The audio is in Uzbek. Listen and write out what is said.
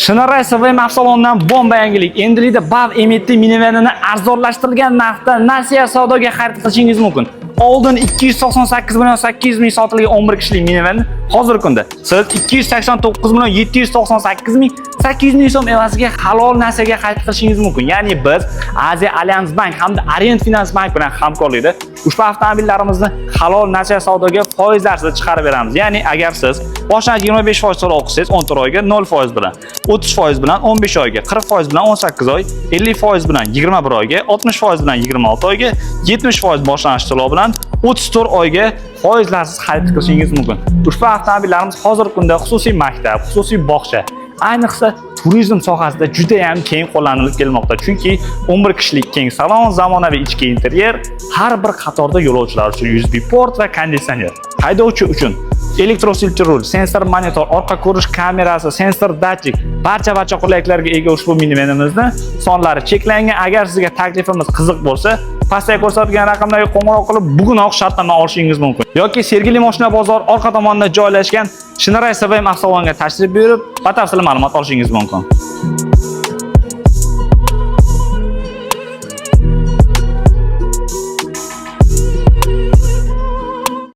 Shinara SVM avtosalondan bomba yangilik. Endilikda BAV M7 minivanini arzonlashtirilgan narxda Nasiya savdoga xarid qilishingiz mumkin. Oldin 298 million 800 ming sotilgan 11 kishilik minivanni hozirgi kunda siz 289 million 798 ming 800 ming so'm evaziga halol narsaga xarid qilishingiz mumkin. Ya'ni biz Aziya Allianz Bank hamda Orient Finance Bank bilan hamkorlikda ushbu avtomobillarimizni halol narsa savdoga foizlarsiz chiqarib beramiz. Ya'ni agar siz boshlang'ich 25% to'lov qilsangiz 14 oyga 0% bilan, 30% bilan 15 oyga, 40% bilan 18 oy, 50% bilan 21 oyga, 60% bilan 26 oyga, 70% boshlang'ich to'lov bilan 34 oyga foizlarsiz xarid qilishingiz mumkin. Ushbu avtomobillarimiz hozirgi kunda xususiy maktab, xususiy bog'cha, ayniqsa turizm sohasida juda ham keng qo'llanilib kelmoqda. Chunki 11 kishilik keng salon, zamonaviy ichki interyer, har bir qatorda yo'lovchilar uchun USB port va konditsioner. Haydovchi uchun elektrosilchi rul, sensor monitor, orqa ko'rish kamerasi, sensor datchik, barcha qulayliklarga ega ushbu minivanimizni sonlari cheklangan. Agar sizga taklifimiz qiziq bo'lsa, pastda ko'rsatilgan raqamlarga qo'ng'iroq qilib bugunoq shartnoma olishingiz mumkin. Yoki Sergeli Moshina bozor orqa tomonida joylashgan Shinara SVM avtosaloniga tashrif buyurib, batafsil ma'lumot olishingiz mumkin.